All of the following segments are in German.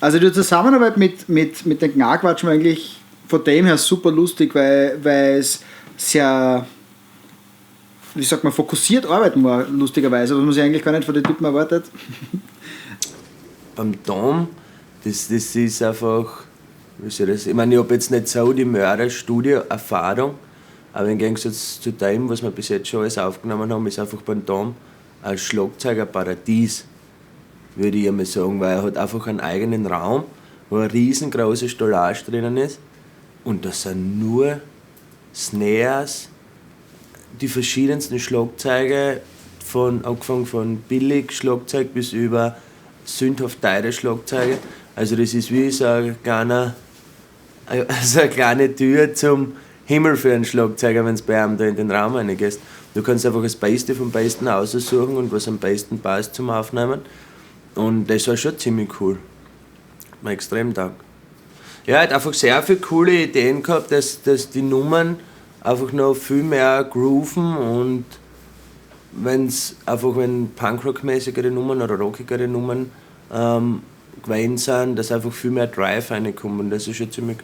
Also die Zusammenarbeit mit den Knaquatschen war eigentlich von dem her super lustig, weil es sehr, wie sagt man, fokussiert arbeiten war, lustigerweise, was man sich eigentlich gar nicht von den Typen erwartet. Beim Tom, das ist einfach, wie soll ich das, ich meine, ich habe jetzt nicht so die Mörderstudio-Erfahrung, aber im Gegensatz zu dem, was wir bis jetzt schon alles aufgenommen haben, ist einfach beim Tom ein Schlagzeugerparadies, würde ich einmal sagen, weil er hat einfach einen eigenen Raum, wo eine riesengroße Stolage drinnen ist und da sind nur Snares, die verschiedensten Schlagzeuge, angefangen von Billig-Schlagzeug bis über sündhaft teure Schlagzeuge. Also das ist wie so eine kleine Tür zum Himmel für einen Schlagzeuger, wenn du bei einem da in den Raum reingehst. Du kannst einfach das Beste vom Besten aussuchen und was am besten passt zum Aufnehmen. Und das war schon ziemlich cool. Mir extrem dank. Ja, er hat einfach sehr viele coole Ideen gehabt, dass die Nummern einfach noch viel mehr grooven und wenn Punkrock-mäßigere Nummern oder rockigere Nummern gewesen sind, dass einfach viel mehr Drive reinkommt. Das ist schon ziemlich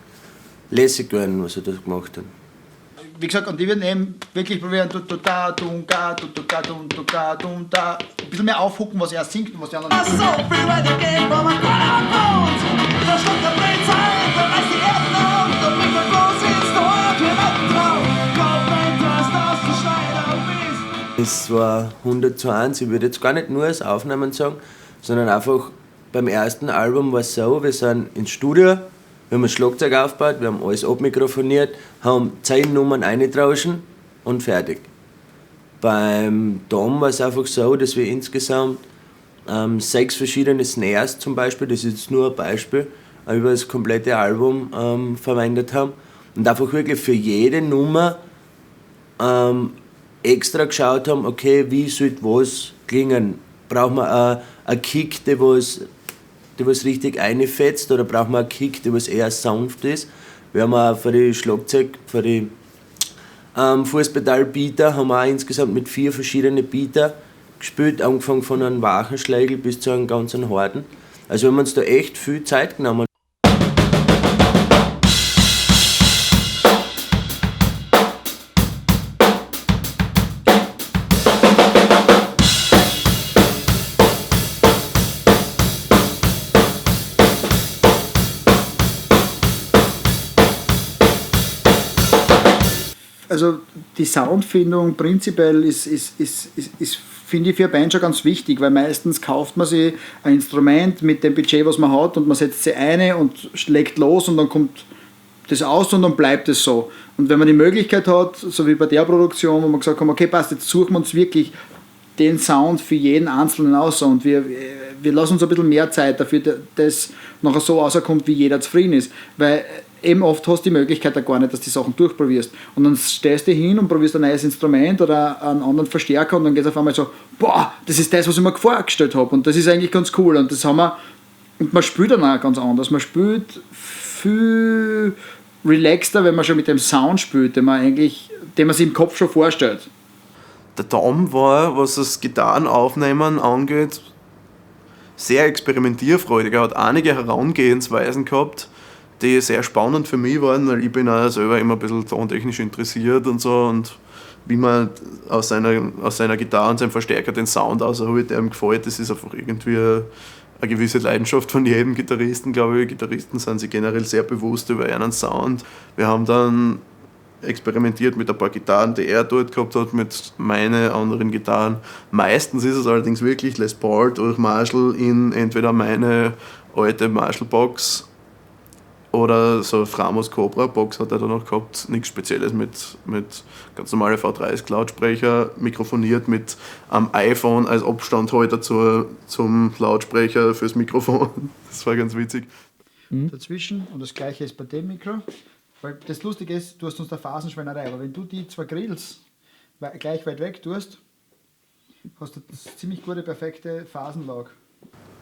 lässig geworden, was er da gemacht hat. Wie gesagt, und die werden eben wirklich probieren, ein bisschen mehr aufhucken, was er singt und was die anderen singen. Es war 100:1, ich würde jetzt gar nicht nur das Aufnehmen sagen, sondern einfach beim ersten Album war es so, wir sind ins Studio, wir haben ein Schlagzeug aufgebaut, wir haben alles abmikrofoniert, haben 10 Nummern eingetraschen und fertig. Beim Tom war es einfach so, dass wir insgesamt 6 verschiedene Snares zum Beispiel, das ist jetzt nur ein Beispiel, über das komplette Album verwendet haben und einfach wirklich für jede Nummer extra geschaut haben, okay, wie sollte was klingen? Braucht man einen Kick, der was richtig einfetzt, oder braucht man einen Kick, der was eher sanft ist? Wir haben auch für die Schlagzeug, für die Fußpedal-Beater, haben wir auch insgesamt mit 4 verschiedenen Beater gespielt, angefangen von einem wachen Schlägel bis zu einem ganz harten. Also wir haben uns da echt viel Zeit genommen. Also die Soundfindung prinzipiell ist finde ich, für eine Band schon ganz wichtig, weil meistens kauft man sich ein Instrument mit dem Budget, was man hat, und man setzt sie ein und legt los und dann kommt das aus und dann bleibt es so. Und wenn man die Möglichkeit hat, so wie bei der Produktion, wo man gesagt haben, okay, passt, jetzt suchen wir uns wirklich den Sound für jeden Einzelnen aus und wir lassen uns ein bisschen mehr Zeit dafür, dass das nachher so rauskommt, wie jeder zufrieden ist. Weil eben oft hast du die Möglichkeit ja gar nicht, dass du die Sachen durchprobierst. Und dann stellst du dich hin und probierst ein neues Instrument oder einen anderen Verstärker und dann geht es auf einmal so, boah, das ist das, was ich mir vorgestellt habe. Und das ist eigentlich ganz cool. Und das haben wir, und man spielt dann auch ganz anders. Man spielt viel relaxter, wenn man schon mit dem Sound spielt, den man sich im Kopf schon vorstellt. Der Tom war, was das Gitarrenaufnehmen angeht, sehr experimentierfreudig. Er hat einige Herangehensweisen gehabt, die sehr spannend für mich waren, weil ich bin auch selber immer ein bisschen tontechnisch interessiert und so, und wie man aus seiner Gitarre und seinem Verstärker den Sound rausholt, der ihm gefällt, das ist einfach irgendwie eine gewisse Leidenschaft von jedem Gitarristen, glaube ich. Gitarristen sind sich generell sehr bewusst über einen Sound. Wir haben dann experimentiert mit ein paar Gitarren, die er dort gehabt hat, mit meinen anderen Gitarren. Meistens ist es allerdings wirklich Les Paul durch Marshall in entweder meine alte Marshall-Box oder so Framos Cobra Box hat er da noch gehabt, nichts Spezielles, mit ganz normale V30 Lautsprecher, mikrofoniert mit am iPhone als Abstandhalter zum Lautsprecher fürs Mikrofon. Das war ganz witzig. Dazwischen, und das gleiche ist bei dem Mikro, weil das Lustige ist, du hast uns da Phasenschweinerei, aber wenn du die 2 Grills gleich weit weg tust, hast du eine ziemlich gute, perfekte Phasenlage.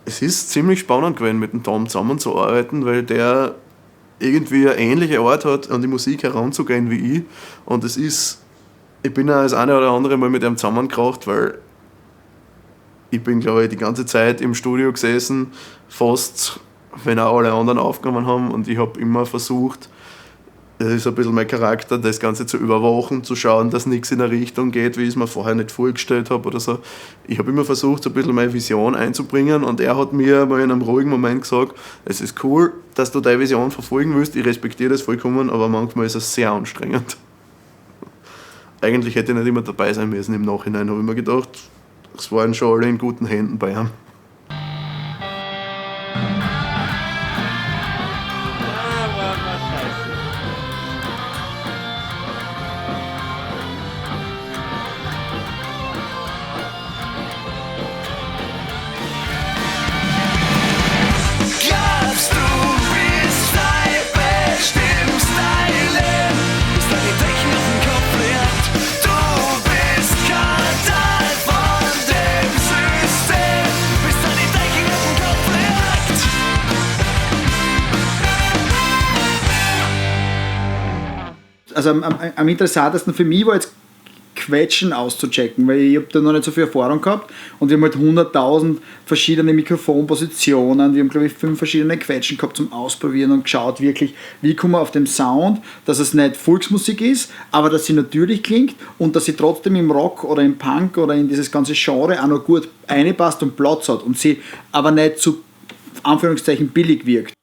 Es ist ziemlich spannend gewesen, mit dem Tom zusammenzuarbeiten, weil der irgendwie eine ähnliche Art hat, an die Musik heranzugehen wie ich. Und ich bin auch das eine oder andere Mal mit ihm zusammengekracht, weil ich bin, glaube ich, die ganze Zeit im Studio gesessen, fast wenn auch alle anderen aufgenommen haben. Und ich habe immer versucht, das ist ein bisschen mein Charakter, das Ganze zu überwachen, zu schauen, dass nichts in eine Richtung geht, wie ich es mir vorher nicht vorgestellt habe oder so. Ich habe immer versucht, so ein bisschen meine Vision einzubringen, und er hat mir mal in einem ruhigen Moment gesagt, es ist cool, dass du deine Vision verfolgen willst, ich respektiere das vollkommen, aber manchmal ist es sehr anstrengend. Eigentlich hätte ich nicht immer dabei sein müssen. Im Nachhinein habe ich mir gedacht, es waren schon alle in guten Händen bei ihm. Also am interessantesten für mich war jetzt Quetschen auszuchecken, weil ich habe da noch nicht so viel Erfahrung gehabt, und wir haben halt 100.000 verschiedene Mikrofonpositionen, wir haben glaube ich 5 verschiedene Quetschen gehabt zum Ausprobieren und geschaut wirklich, wie kommen wir auf den Sound, dass es nicht Volksmusik ist, aber dass sie natürlich klingt und dass sie trotzdem im Rock oder im Punk oder in dieses ganze Genre auch noch gut reinpasst und Platz hat und sie aber nicht zu Anführungszeichen billig wirkt.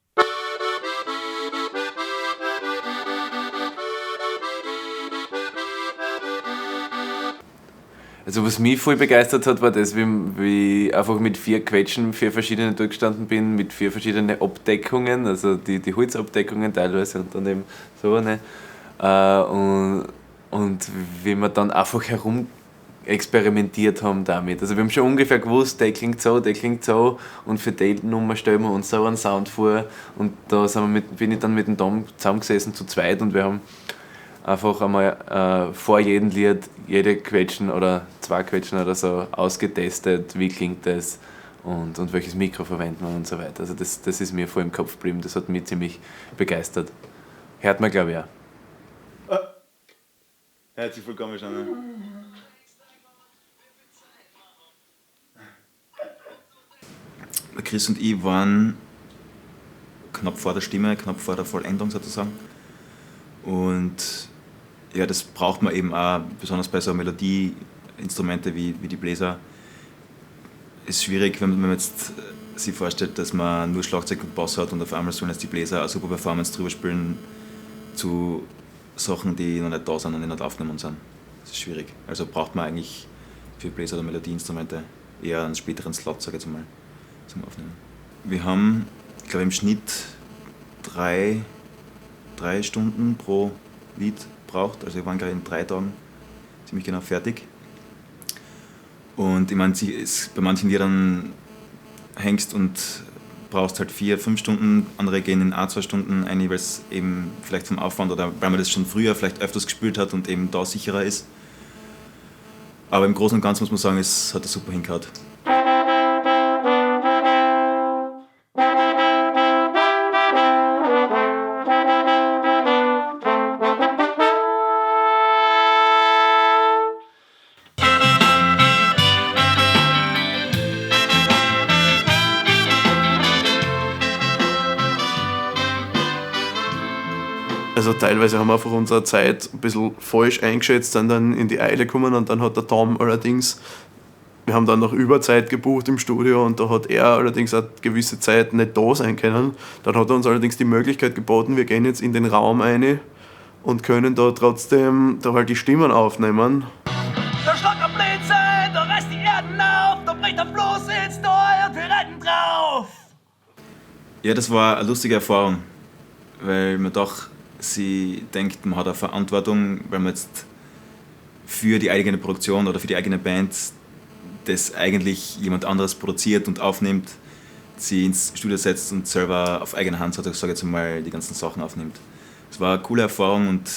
Also was mich voll begeistert hat, war das, wie ich einfach mit 4 Quetschen, 4 verschiedene durchgestanden bin, mit 4 verschiedenen Abdeckungen, also die Holzabdeckungen teilweise und dann eben so, ne? Und wie wir dann einfach herum experimentiert haben damit. Also wir haben schon ungefähr gewusst, der klingt so und für die Nummer stellen wir uns so einen Sound vor, und da bin ich dann mit dem Tom zusammengesessen zu zweit, und wir haben einfach einmal vor jedem Lied jede Quetschen oder 2 Quetschen oder so ausgetestet, wie klingt das und welches Mikro verwenden wir und so weiter. Also das ist mir voll im Kopf geblieben, das hat mich ziemlich begeistert. Hört man, glaube ich, auch. Hört sich voll komisch an, ne? Chris und ich waren knapp vor der Stimme, knapp vor der Vollendung sozusagen. Und ja, das braucht man eben auch, besonders bei so Melodieinstrumente wie die Bläser. Ist schwierig, wenn man jetzt sich vorstellt, dass man nur Schlagzeug und Bass hat und auf einmal sollen jetzt die Bläser eine super Performance drüber spielen zu Sachen, die noch nicht da sind und die nicht aufgenommen sind. Das ist schwierig. Also braucht man eigentlich für Bläser oder Melodieinstrumente eher einen späteren Slot, sage ich jetzt mal, zum Aufnehmen. Wir haben, ich glaube, im Schnitt 3 Stunden pro Lied braucht. Also wir waren gerade in 3 Tagen ziemlich genau fertig. Und ich meine, bei manchen Liedern hängst und brauchst halt 4-5 Stunden, andere gehen in 1-2 Stunden ein, weil es eben vielleicht vom Aufwand oder weil man das schon früher vielleicht öfters gespielt hat und eben da sicherer ist. Aber im Großen und Ganzen muss man sagen, es hat super hingehauen. Also teilweise haben wir einfach unsere Zeit ein bisschen falsch eingeschätzt, sind dann in die Eile gekommen, und dann hat der Tom allerdings, wir haben dann noch Überzeit gebucht im Studio, und da hat er allerdings eine gewisse Zeit nicht da sein können. Dann hat er uns allerdings die Möglichkeit geboten, wir gehen jetzt in den Raum rein und können da trotzdem da halt die Stimmen aufnehmen. Da schlägt der Blitze, da reißt die Erden auf, da bricht der Floß ins Tor und wir reiten drauf. Ja, das war eine lustige Erfahrung, weil man doch sie denkt, man hat eine Verantwortung, weil man jetzt für die eigene Produktion oder für die eigene Band, das eigentlich jemand anderes produziert und aufnimmt, sie ins Studio setzt und selber auf eigene Hand, sage ich jetzt mal, die ganzen Sachen aufnimmt. Es war eine coole Erfahrung, und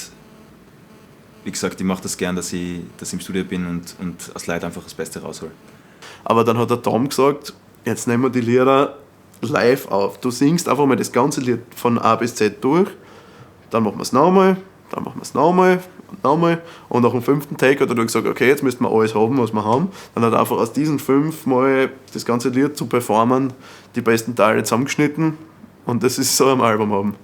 wie gesagt, ich mache das gern, dass ich im Studio bin und als Leute einfach das Beste raushole. Aber dann hat der Tom gesagt, jetzt nehmen wir die Lieder live auf. Du singst einfach mal das ganze Lied von A bis Z durch, dann machen wir es nochmal, dann machen wir es nochmal und nochmal. Und nach dem 5. Take hat er dann gesagt, okay, jetzt müssten wir alles haben, was wir haben. Dann hat er einfach aus diesen 5 Mal das ganze Lied zu performen die besten Teile zusammengeschnitten Und das ist so am Album haben.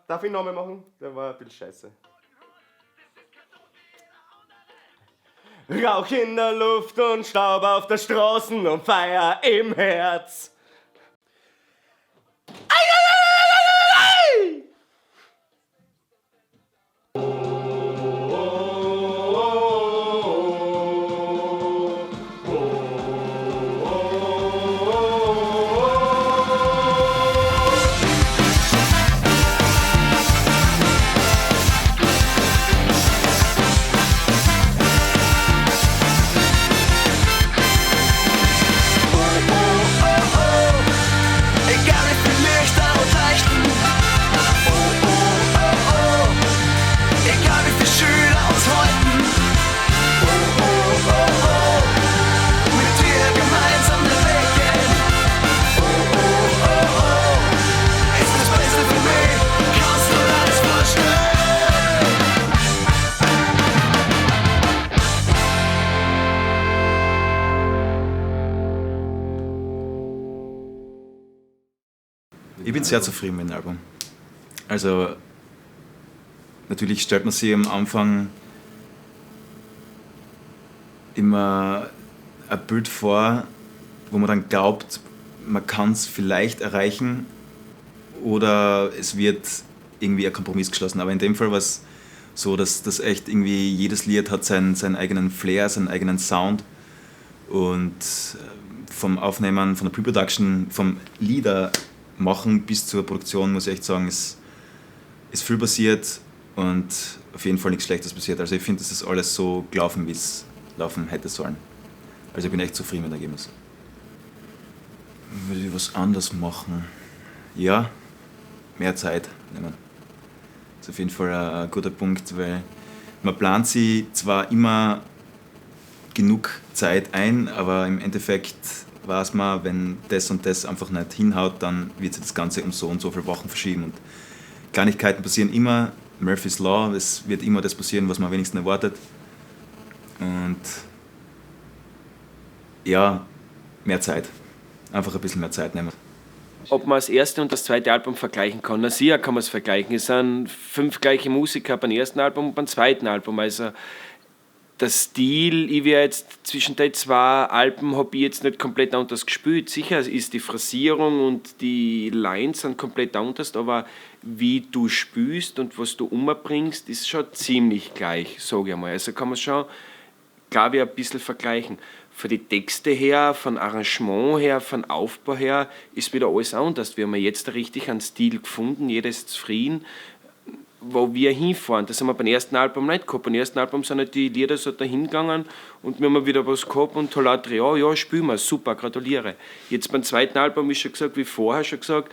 Darf ich nochmal machen? Der war ein bisschen scheiße. Rauch in der Luft und Staub auf der Straßen und Feuer im Herz. Egal wie viel Lichter und Leuchten. Egal wie viele Schüler uns häuten. Mit dir gemeinsam den Weg gehen. Ist das Beste für mich, kannst du alles verstehen. Ich bin sehr zufrieden mit dem Album. Also, natürlich stellt man sich am Anfang immer ein Bild vor, wo man dann glaubt, man kann es vielleicht erreichen oder es wird irgendwie ein Kompromiss geschlossen. Aber in dem Fall war es so, dass echt irgendwie jedes Lied hat seinen eigenen Flair, seinen eigenen Sound. Und vom Aufnehmen, von der Pre-Production, vom Lieder machen bis zur Produktion, muss ich echt sagen, ist viel passiert und auf jeden Fall nichts Schlechtes passiert. Also ich finde, das ist alles so gelaufen, wie es laufen hätte sollen. Also ich bin echt zufrieden mit dem Ergebnis. Würde ich was anders machen? Ja, mehr Zeit nehmen. Das ist auf jeden Fall ein guter Punkt, weil man plant sich zwar immer genug Zeit ein, aber im Endeffekt weiß man, wenn das und das einfach nicht hinhaut, dann wird sich das Ganze um so und so viele Wochen verschieben. Und Kleinigkeiten passieren immer, Murphy's Law, es wird immer das passieren, was man am wenigsten erwartet. Und ja, mehr Zeit. Einfach ein bisschen mehr Zeit nehmen. Ob man das erste und das zweite Album vergleichen kann. Na sicher kann man es vergleichen. Es sind 5 gleiche Musiker beim ersten Album und beim zweiten Album. Also der Stil, ich wäre jetzt zwischen den 2 Alben habe ich jetzt nicht komplett anders gespielt. Sicher ist die Phrasierung und die Lines sind komplett anders, aber wie du spielst und was du umbringst, ist schon ziemlich gleich, sage ich mal. Also kann man schon, glaube ich, ein bisschen vergleichen. Von den Texte her, von Arrangement her, von Aufbau her, ist wieder alles anders. Wir haben jetzt richtig einen Stil gefunden, jeder ist zufrieden, wo wir hinfahren. Das haben wir beim ersten Album nicht gehabt. Beim ersten Album sind halt die Lieder so dahin gegangen und wir haben wieder was gehabt und Tolatri, ja, spielen wir, super, gratuliere. Jetzt beim zweiten Album, wie schon gesagt, wie vorher schon gesagt,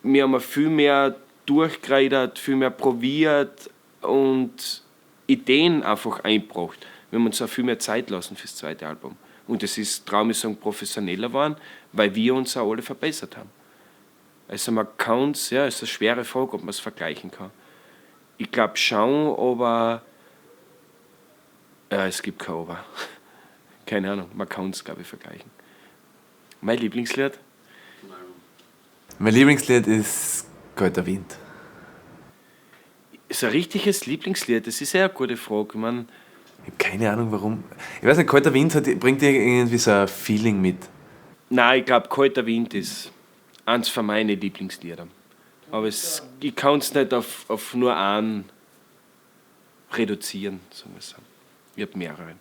wir haben viel mehr durchgeredet, viel mehr probiert und Ideen einfach eingebracht. Wir haben uns auch viel mehr Zeit lassen fürs zweite Album. Und es ist, traue ich sagen, professioneller geworden, weil wir uns auch alle verbessert haben. Also man kann es, ja, es ist eine schwere Frage, ob man es vergleichen kann. Ich glaube schon, aber ja, es gibt kein Aber. Keine Ahnung, man kann es, glaube ich, vergleichen. Mein Lieblingslied? Mein Lieblingslied ist Kalter Wind. Ist ein richtiges Lieblingslied? Das ist ja eine gute Frage. Ich meine, Ich habe keine Ahnung warum. Ich weiß nicht, Kalter Wind bringt dir irgendwie so ein Feeling mit. nein, ich glaube, Kalter Wind ist eins von meinen Lieblingsliedern. Aber ich kann es nicht auf nur einen reduzieren, sagen wir so. Ich habe mehrere.